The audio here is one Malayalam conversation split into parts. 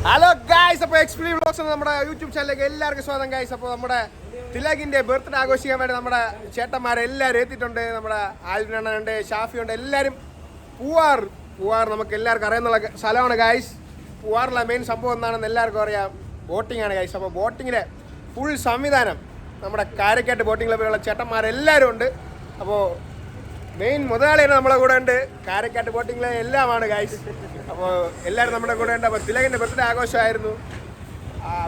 ഹലോ ഗായ്സ്, അപ്പോൾ എക്സ്പ്ലീ വ്ളോഗ്സ് നമ്മുടെ യൂട്യൂബ് ചാനലിലേക്ക് എല്ലാവർക്കും സ്വാഗതം ഗായ്സ്. അപ്പോൾ നമ്മുടെ തിലകിൻ്റെ ബർത്ത്ഡേ ആഘോഷിക്കാൻ വേണ്ടി നമ്മുടെ ചേട്ടന്മാരെല്ലാവരും എത്തിയിട്ടുണ്ട്. നമ്മുടെ ആൽവിനുണ്ട്, ഷാഫിയുണ്ട്, എല്ലാവരും പൂവാർ നമുക്ക് എല്ലാവർക്കും അറിയുന്നുള്ള സ്ഥലമാണ് ഗായ്സ്. പൂവാറിലെ മെയിൻ സംഭവം എന്താണെന്ന് എല്ലാവർക്കും അറിയാം, ബോട്ടിംഗ് ആണ് ഗായ്സ്. അപ്പോൾ ബോട്ടിങ്ങിലെ ഫുൾ സംവിധാനം നമ്മുടെ കാരക്കാട്ട് ബോട്ടിംഗ് ക്ലബ്ബിലുള്ള ചേട്ടന്മാരെല്ലാവരും ഉണ്ട്. അപ്പോൾ മെയിൻ മുതലാളിയാണ് നമ്മളെ കൂടെ ഉണ്ട്, കാരക്കാട്ട് ബോട്ടിങ്ങിലെ എല്ലാമാണ് ഗായ്സ്. അപ്പോൾ എല്ലാവരും നമ്മുടെ കൂടെ ഉണ്ട്. അപ്പോൾ തിലകിൻ്റെ ബർത്ത്ഡേ ആഘോഷമായിരുന്നു.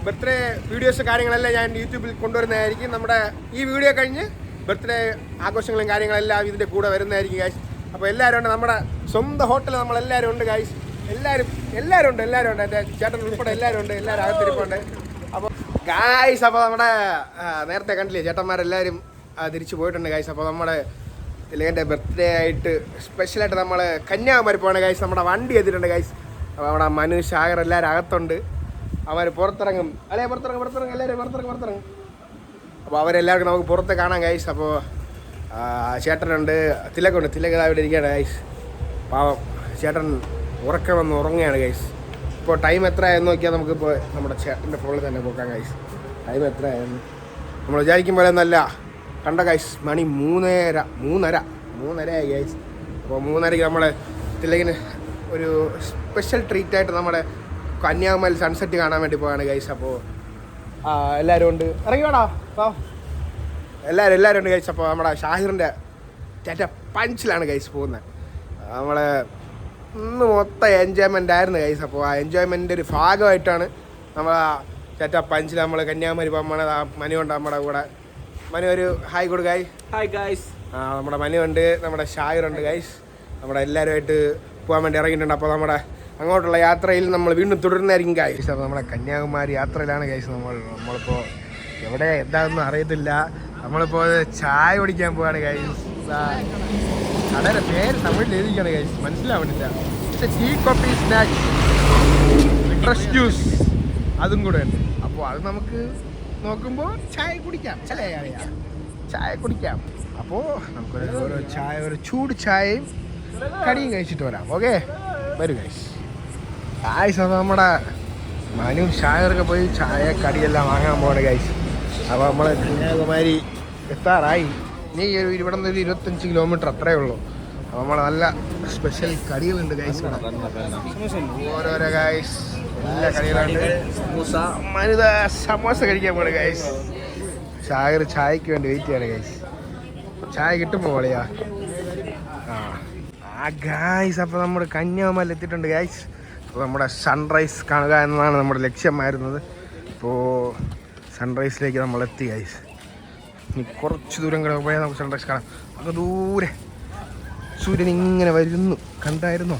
ബർത്ത്ഡേ വീഡിയോസ് കാര്യങ്ങളെല്ലാം ഞാൻ യൂട്യൂബിൽ കൊണ്ടുവരുന്നതായിരിക്കും. നമ്മുടെ ഈ വീഡിയോ കഴിഞ്ഞ് ബർത്ത്ഡേ ആഘോഷങ്ങളും കാര്യങ്ങളെല്ലാം ഇതിൻ്റെ കൂടെ വരുന്നതായിരിക്കും ഗായ്സ്. അപ്പോൾ എല്ലാവരും ഉണ്ട്, നമ്മുടെ സ്വന്തം ഹോട്ടലിൽ നമ്മളെല്ലാവരും ഉണ്ട് ഗായ്സ്. എല്ലാവരും ഉണ്ട്. എൻ്റെ ചേട്ടൻ ഉൾപ്പെടെ എല്ലാവരും ഉണ്ട്, എല്ലാവരും അകത്തിരിപ്പുണ്ട്. അപ്പോൾ ഗായ്സ്, അപ്പോൾ നമ്മുടെ നേരത്തെ കണ്ടില്ലേ ചേട്ടന്മാരെല്ലാവരും തിരിച്ചു പോയിട്ടുണ്ട് ഗായ്സ്. അപ്പോൾ നമ്മുടെ തിലകൻ്റെ ബർത്ത്ഡേ ആയിട്ട് സ്പെഷ്യലായിട്ട് നമ്മൾ കന്യാകുമാരി പോകണം ഗൈസ്. നമ്മുടെ വണ്ടി എത്തിയിട്ടുണ്ട് ഗൈസ്. അപ്പോൾ നമ്മുടെ മനു ഷാഗർ എല്ലാവരും അകത്തുണ്ട്. അവർ പുറത്തിറങ്ങും, അല്ലേ? പുറത്തിറങ്ങും എല്ലാവരും പുറത്തിറങ്ങും. അപ്പോൾ അവരെല്ലാവർക്കും നമുക്ക് പുറത്ത് കാണാം ഗൈസ്. അപ്പോൾ ചേട്ടനുണ്ട്, തിലകുണ്ട്. തിലക് അവിടെ ഇരിക്കുകയാണ് ഗൈസ്. പാവം ചേട്ടൻ ഉറക്കമെന്ന് ഉറങ്ങുകയാണ് ഗൈസ്. ഇപ്പോൾ ടൈം എത്രയായെന്ന് നോക്കിയാൽ നമുക്കിപ്പോൾ നമ്മുടെ ചേട്ടൻ്റെ ഫോണിൽ തന്നെ പോക്കാം ഗൈസ്. ടൈം എത്രയായെന്ന് നമ്മൾ വിചാരിക്കും പോലെ ഒന്നല്ല. കണ്ട ഗൈസ്, മണി മൂന്നര ആയി ഗൈസ്. അപ്പോൾ 3:30 നമ്മൾ തിലകിന് ഒരു സ്പെഷ്യൽ ട്രീറ്റായിട്ട് നമ്മുടെ കന്യാകുമാരി സൺസെറ്റ് കാണാൻ വേണ്ടി പോവാണ് ഗൈസ്. അപ്പോൾ എല്ലാവരും ഉണ്ട്, ഇറങ്ങി വേണോ? അപ്പോൾ എല്ലാവരും ഉണ്ട് ഗൈസ്. അപ്പോൾ നമ്മുടെ ഷാഹിറിൻ്റെ ചേട്ട പഞ്ചിലാണ് ഗൈസ് പോകുന്നത്. നമ്മൾ ഇന്ന് മൊത്തം എൻജോയ്മെൻ്റ് ആയിരുന്നു ഗൈസ്. അപ്പോൾ ആ എൻജോയ്മെൻറ്റിൻ്റെ ഒരു ഭാഗമായിട്ടാണ് നമ്മൾ ചേട്ട പഞ്ചിൽ നമ്മൾ കന്യാകുമാരി പോകാൻ മനുണ്ട് നമ്മുടെ കൂടെ. മനു ഒരു ഹായ് കൊടു ഗായ്. Hi guys. നമ്മുടെ മനുണ്ട്, നമ്മുടെ ഷായറുണ്ട് ഗൈസ്. നമ്മുടെ എല്ലാവരുമായിട്ട് പോകാൻ വേണ്ടി ഇറങ്ങിയിട്ടുണ്ട്. അപ്പോൾ നമ്മുടെ അങ്ങോട്ടുള്ള യാത്രയിൽ നമ്മൾ വീണ്ടും തുടരുന്നതായിരിക്കും ഗൈസ്. അപ്പോൾ നമ്മുടെ കന്യാകുമാരി യാത്രയിലാണ് ഗൈസ്. നമ്മളിപ്പോൾ എവിടെ എന്താണെന്നും അറിയത്തില്ല. നമ്മളിപ്പോൾ ചായ കുടിക്കാൻ പോവാണ് ഗൈസ്. കടയുടെ പേര് തമിഴിൽ എഴുതിക്കാണ് ഗൈസ്, മനസ്സിലാവണില്ല. Tea coffee snacks fresh juice അതും കൂടെ ഉണ്ട്. അപ്പോൾ അത് നമുക്ക് നോക്കുമ്പോൾ ചായ കുടിക്കാം. അപ്പോൾ നമുക്കൊരു ചായ, ഒരു ചൂട് ചായയും കടിയും കഴിച്ചിട്ട് വരാം. ഓക്കെ, വരും ഗൈസ്. അപ്പോൾ നമ്മുടെ മനു ഷായറൊക്കെ പോയി ചായ കടിയെല്ലാം വാങ്ങാൻ പോകണം ഗൈസ്. അപ്പോൾ നമ്മൾ കന്യാകുമാരി എത്താറായി. ഇനി ഇവിടെ നിന്ന് ഒരു 25 കിലോമീറ്റർ അത്രയേ ഉള്ളൂ. അപ്പോൾ നമ്മൾ നല്ല സ്പെഷ്യൽ കടികളുണ്ട് ഗൈസ്. ഓരോരോ ഗൈസ് എല്ലാ കടികളുണ്ട്. മനുത സമോസ കഴിക്കാൻ പോണ ഗൈസ്. ഷായർ ചായക്ക് വേണ്ടി വെയിറ്റ് ചെയ്യാണ് ഗൈസ്. ചായ കിട്ടുമ്പോൾ പോലെയാ. ഗൈസ്, അപ്പോൾ നമ്മുടെ കന്യാകുമാരിയിൽ എത്തിയിട്ടുണ്ട് ഗൈസ്. അപ്പോൾ നമ്മുടെ സൺറൈസ് കാണുക എന്നതാണ് നമ്മുടെ ലക്ഷ്യമായിരുന്നത്. ഇപ്പോൾ സൺറൈസിലേക്ക് നമ്മൾ എത്തി ഗൈസ്. ഇനി കുറച്ച് ദൂരം കൂടെ പോയാൽ നമുക്ക് സൺറൈസ് കാണാം. അത് ദൂരെ സൂര്യൻ ഇങ്ങനെ വരുന്നു, കണ്ടായിരുന്നോ?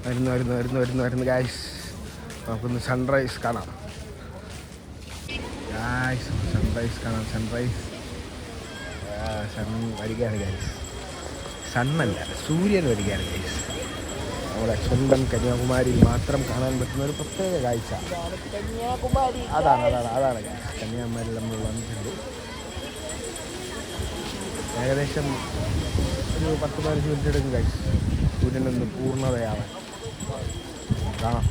വരുന്നു ഗൈസ്. നമുക്കൊന്ന് സൺറൈസ് കാണാം ഗൈസ്. സൺറൈസ് സൺ വരികയാണ് ഗൈസ്. സണ്ണല്ല, സൂര്യൻ വരികയാണ് ഗൈസ്. നമ്മുടെ സ്വന്തം കന്യാകുമാരിയിൽ മാത്രം കാണാൻ പറ്റുന്ന ഒരു പ്രത്യേക കാഴ്ച അതാണ് ഗൈസ്. കന്യാകുമാരിയിൽ നമ്മൾ വന്നിട്ടുണ്ട്. ഏകദേശം ഒരു 10-15 മിനിറ്റ് എടുക്കും ഗൈസ് സൂര്യനൊന്ന് പൂർണ്ണതയാവാൻ. കാണാം.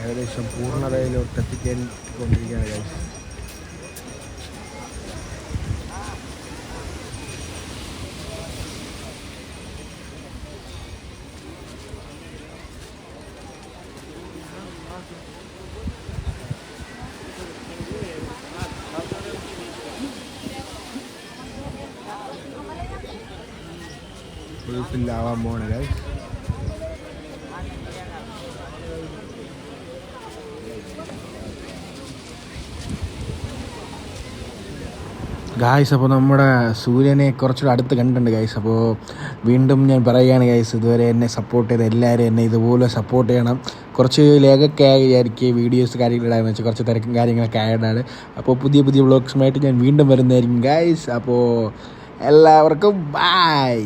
ഏകദേശം പൂർണ്ണതയിലോട്ട് എത്തിക്കൊണ്ടിരിക്കുകയാണ് ഗൈസ്. ഫുൾഫില്ലാവാൻ പോണ ഗൈസ്. ഗായ്സ്, അപ്പോൾ നമ്മുടെ സൂര്യനെ കുറച്ചുകൂടെ അടുത്ത് കണ്ടിട്ടുണ്ട് ഗൈസ്. അപ്പോൾ വീണ്ടും ഞാൻ പറയുകയാണ് ഗൈസ്, ഇതുവരെ എന്നെ സപ്പോർട്ട് ചെയ്ത എല്ലാവരും എന്നെ ഇതുപോലെ സപ്പോർട്ട് ചെയ്യണം. കുറച്ച് ലേഖൊക്കെ ആയിരിക്കും വീഡിയോസ് കാര്യങ്ങളിടാന്ന് വെച്ചാൽ കുറച്ച് തിരക്കും കാര്യങ്ങളൊക്കെ ആയതാണ്. അപ്പോൾ പുതിയ വ്ളോഗ്സുമായിട്ട് ഞാൻ വീണ്ടും വരുന്നതായിരിക്കും ഗൈസ്. അപ്പോൾ എല്ലാവർക്കും ബൈ.